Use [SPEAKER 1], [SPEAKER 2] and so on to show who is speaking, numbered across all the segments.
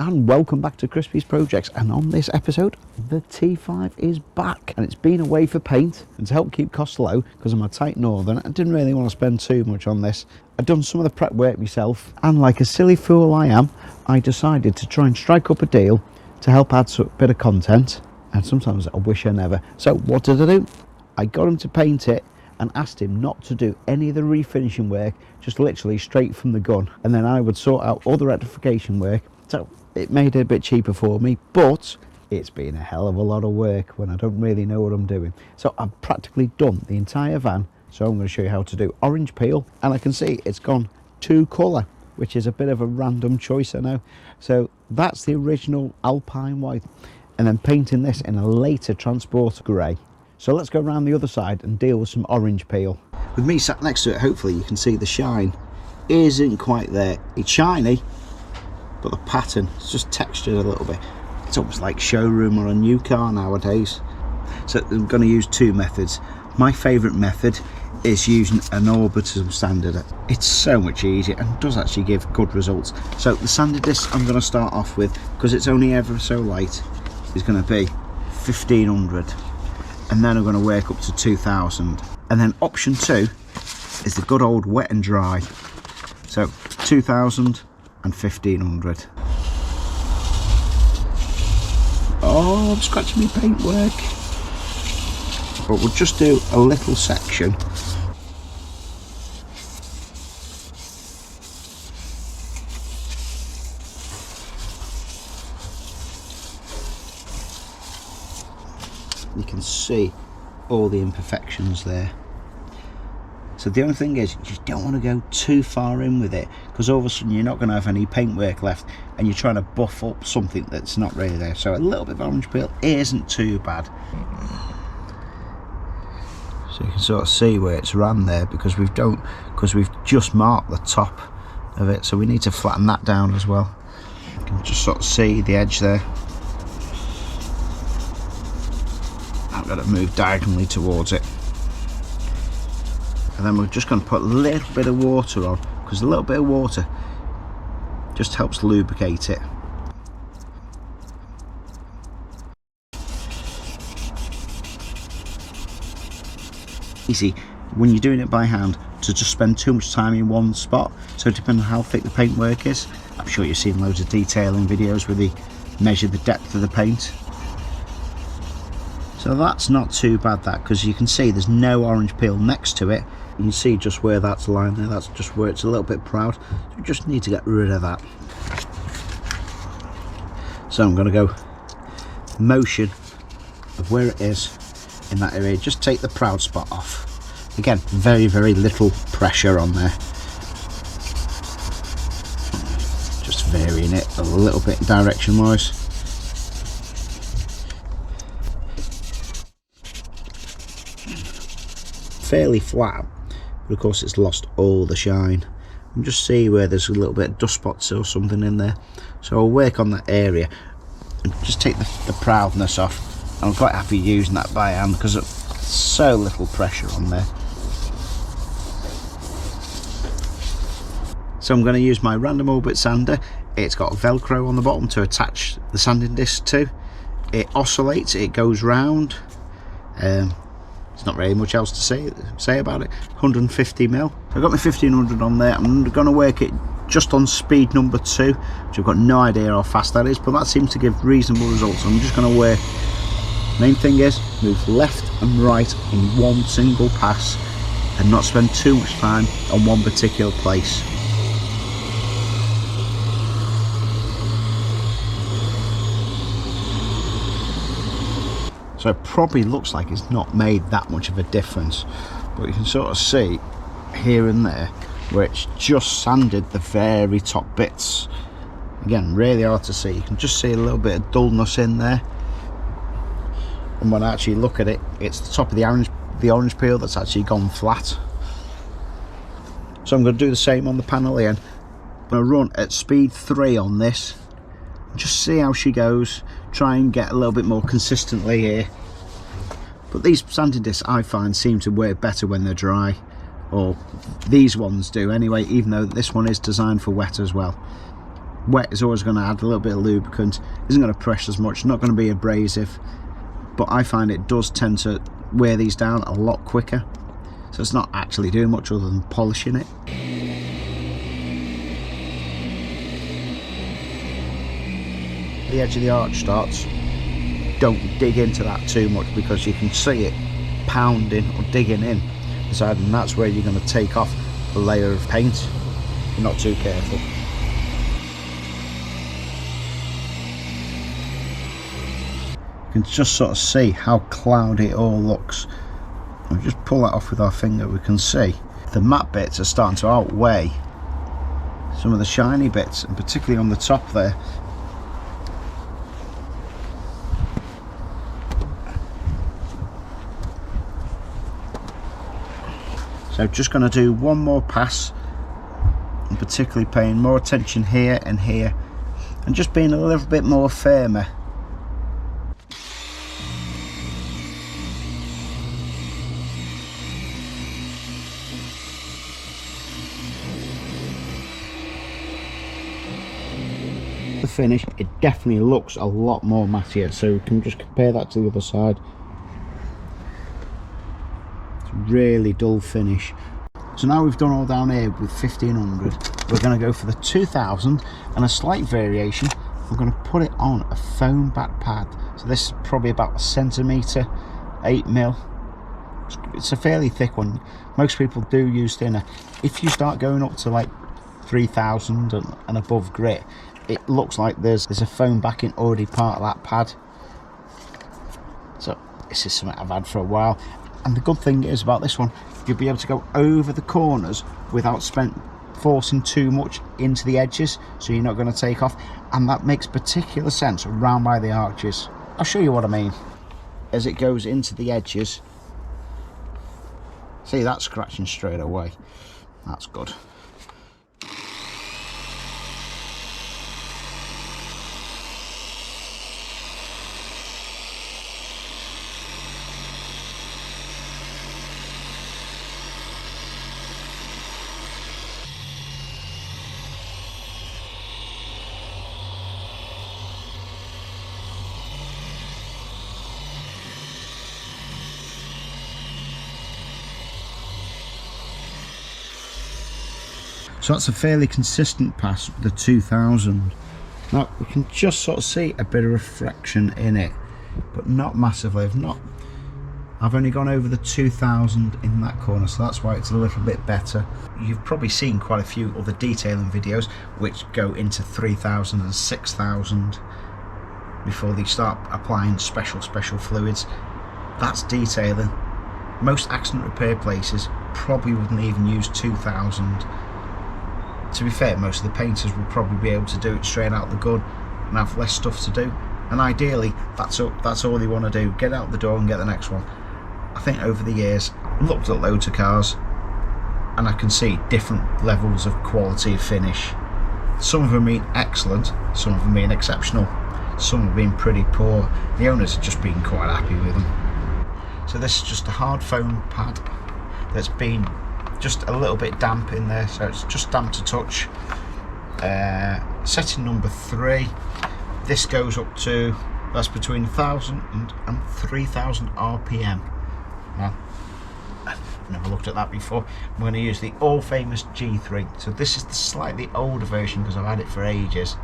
[SPEAKER 1] And welcome back to Crispy's Projects, and on this episode the T5 is back and it's been away for paint, and to help keep costs low because I'm a tight northern, I didn't really want to spend too much on this. I'd done some of the prep work myself, and like a silly fool I am, I decided to try and strike up a deal to help add a bit of content, and sometimes I wish I never. So what did I do? I got him to paint it and asked him not to do any of the refinishing work, just literally straight from the gun, and then I would sort out all the rectification work. So it made it a bit cheaper for me, but it's been a hell of a lot of work when I don't really know what I'm doing. So I've practically done the entire van, so I'm going to show you how to do orange peel, and I can see it's gone to colour, which is a bit of a random choice, I know. So that's the original Alpine white, and then painting this in a later transport grey. So let's go around the other side and deal with some orange peel. With me sat next to it, hopefully you can see the shine isn't quite there. It's shiny, but the pattern is just textured a little bit. It's almost like showroom or a new car nowadays. So I'm going to use two methods. My favourite method is using an orbital sander. It's so much easier and does actually give good results. So the sander disc I'm going to start off with, because it's only ever so light, is going to be 1500, and then I'm going to work up to 2000. And then option 2 is the good old wet and dry. So 2000 and 1500. Oh, I'm scratching my paintwork. But we'll just do a little section. You can see all the imperfections there. So the only thing is, you just don't want to go too far in with it, because all of a sudden you're not going to have any paintwork left and you're trying to buff up something that's not really there. So a little bit of orange peel isn't too bad. So you can sort of see where it's ran there, because we've just marked the top of it, so we need to flatten that down as well. You can just sort of see the edge there. I've got to move diagonally towards it. And then we're just going to put a little bit of water on, because a little bit of water just helps lubricate it. Easy when you're doing it by hand to just spend too much time in one spot. So depending on how thick the paintwork is, I'm sure you've seen loads of detailing videos where they measure the depth of the paint. So that's not too bad, that, because you can see there's no orange peel next to it. You can see just where that's lying there, that's just where it's a little bit proud. So we just need to get rid of that. So I'm going to go motion of where it is in that area, just take the proud spot off. Again, very, very little pressure on there. Just varying it a little bit direction wise. Fairly flat, but of course it's lost all the shine. And just see where there's a little bit of dust spots or something in there. So I'll work on that area and just take the proudness off. I'm quite happy using that by hand because it's so little pressure on there. So I'm going to use my random orbit sander. It's got Velcro on the bottom to attach the sanding disc to. It oscillates, it goes round. There's not really much else to say about it. 150 mil. So I've got my 1500 on there. I'm going to work it just on speed number 2, which I've got no idea how fast that is, but that seems to give reasonable results. So I'm just going to work. Main thing is move left and right in one single pass and not spend too much time on one particular place. So it probably looks like it's not made that much of a difference, but you can sort of see here and there where it's just sanded the very top bits. Again, really hard to see. You can just see a little bit of dullness in there, and when I actually look at it, it's the top of the orange peel that's actually gone flat. So I'm going to do the same on the panel here. I'm going to run at speed 3 on this, just see how she goes, try and get a little bit more consistently here. But these sanding discs I find seem to work better when they're dry, or these ones do anyway, even though this one is designed for wet as well. Wet is always going to add a little bit of lubricant, isn't going to pressure as much, not going to be abrasive, but I find it does tend to wear these down a lot quicker, so it's not actually doing much other than polishing it. The edge of the arch starts, don't dig into that too much because you can see it pounding or digging in the side, and that's where you're going to take off a layer of paint if you're not too careful. You can just sort of see how cloudy it all looks. If we just pull that off with our finger, we can see the matte bits are starting to outweigh some of the shiny bits, and particularly on the top there. So just going to do one more pass, and particularly paying more attention here and here, and just being a little bit more firmer. The finish, it definitely looks a lot more mattier, so we can just compare that to the other side. It's a really dull finish. So now we've done all down here with 1500, we're going to go for the 2000 and a slight variation. I'm going to put it on a foam back pad, so this is probably about 1 centimetre, 8mm. It's a fairly thick one. Most people do use thinner. If you start going up to like 3000 and above grit, it looks like there's a foam backing already part of that pad. So this is something I've had for a while, and the good thing is about this one, you'll be able to go over the corners without forcing too much into the edges, so you're not going to take off, and that makes particular sense around by the arches. I'll show you what I mean. As it goes into the edges, see that scratching straight away, that's good. So that's a fairly consistent pass with the 2000. Now we can just sort of see a bit of reflection in it, but not massively. I've only gone over the 2000 in that corner, so that's why it's a little bit better. You've probably seen quite a few other detailing videos which go into 3000 and 6000 before they start applying special fluids. That's detailing. Most accident repair places probably wouldn't even use 2000. To be fair, most of the painters will probably be able to do it straight out the gun and have less stuff to do, and ideally that's all they want to do, get out the door and get the next one. I think over the years I've looked at loads of cars and I can see different levels of quality of finish. Some of them mean excellent, some of them mean exceptional, some have been pretty poor. The owners have just been quite happy with them. So this is just a hard foam pad that's been just a little bit damp in there, so it's just damp to touch. Setting number 3, this goes up to, that's between 1000 and 3000 RPM. Now, I've never looked at that before. I'm going to use the all famous G3, so this is the slightly older version because I've had it for ages.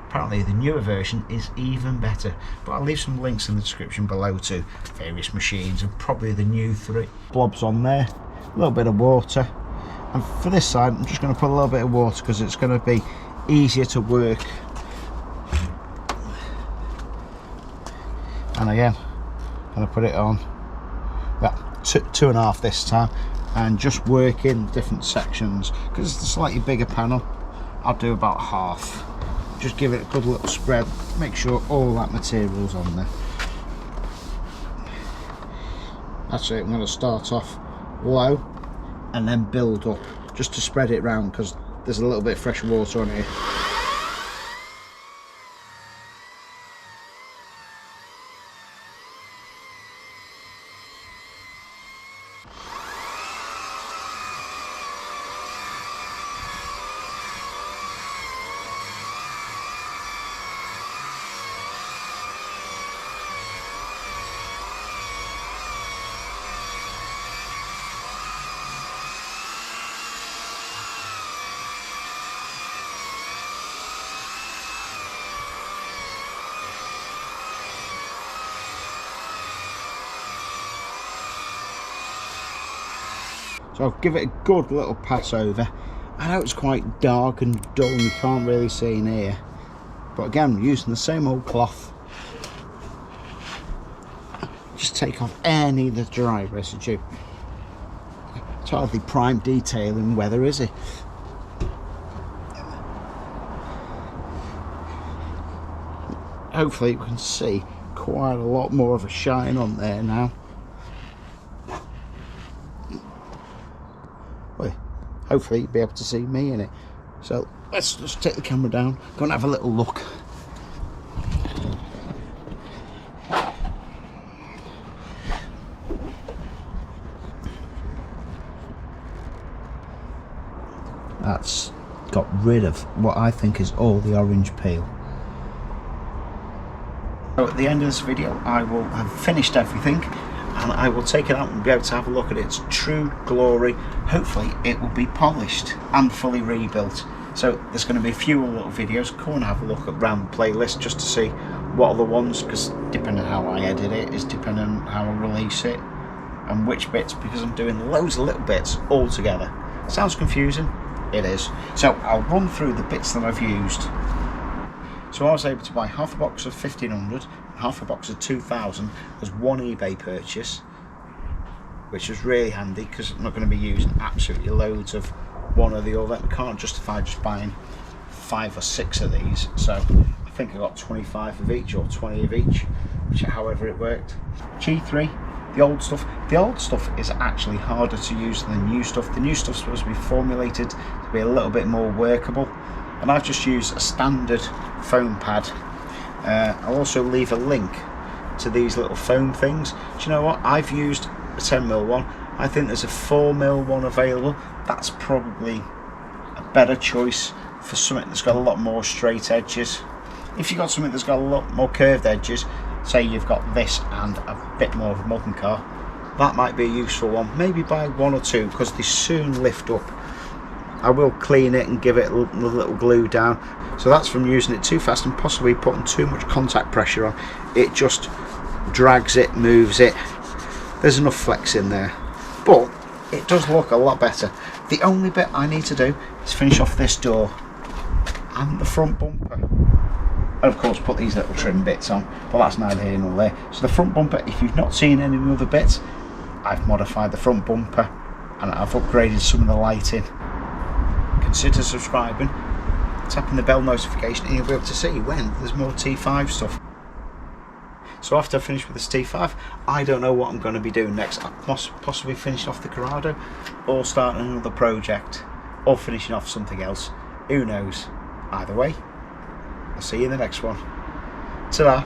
[SPEAKER 1] Apparently the newer version is even better, but I'll leave some links in the description below to various machines and probably the new 3. Blobs on there, a little bit of water, and for this side I'm just going to put a little bit of water because it's going to be easier to work. And again, I'm going to put it on about 2.5 this time, and just work in different sections. Because it's a slightly bigger panel, I'll do about half. Just give it a good little spread, make sure all that material's on there. That's it. I'm going to start off low and then build up, just to spread it round because there's a little bit of fresh water on here. So I'll give it a good little pass over. I know it's quite dark and dull and you can't really see in here, but again, using the same old cloth, just take off any of the dry residue. It's hardly prime detailing weather, is it? Hopefully you can see quite a lot more of a shine on there now. Well, hopefully you'll be able to see me in it. So let's just take the camera down, go and have a little look. That's got rid of what I think is all the orange peel. So at the end of this video I will have finished everything and I will take it out and be able to have a look at its true glory. Hopefully it will be polished and fully rebuilt. So there's going to be a few little videos. Go and have a look around the playlist just to see what are the ones, because depending on how I edit it is depending on how I release it and which bits, because I'm doing loads of little bits all together. Sounds confusing? It is. So I'll run through the bits that I've used. So I was able to buy half a box of 1500 and half a box of 2000 as one eBay purchase, which was really handy because I'm not going to be using absolutely loads of one or the other. I can't justify just buying 5 or 6 of these, so I think I got 25 of each or 20 of each, which however it worked. G3, the old stuff. The old stuff is actually harder to use than the new stuff. The new stuff's supposed to be formulated to be a little bit more workable, and I've just used a standard foam pad. I'll also leave a link to these little foam things. Do you know what? I've used a 10mm one. I think there's a 4mm one available. That's probably a better choice for something that's got a lot more straight edges. If you've got something that's got a lot more curved edges, say you've got this and a bit more of a modern car, that might be a useful one. Maybe buy 1 or 2 because they soon lift up. I will clean it and give it a little glue down. So that's from using it too fast and possibly putting too much contact pressure on. It just drags it, moves it. There's enough flex in there, but it does look a lot better. The only bit I need to do is finish off this door and the front bumper, and of course put these little trim bits on, but that's neither here nor there. So the front bumper, if you've not seen any of the other bits, I've modified the front bumper and I've upgraded some of the lighting. Consider subscribing, tapping the bell notification, and you'll be able to see when there's more T5 stuff. So after I finish with this T5, I don't know what I'm going to be doing next. I possibly finish off the Corrado, or starting another project, or finishing off something else. Who knows? Either way, I'll see you in the next one. Ta-da!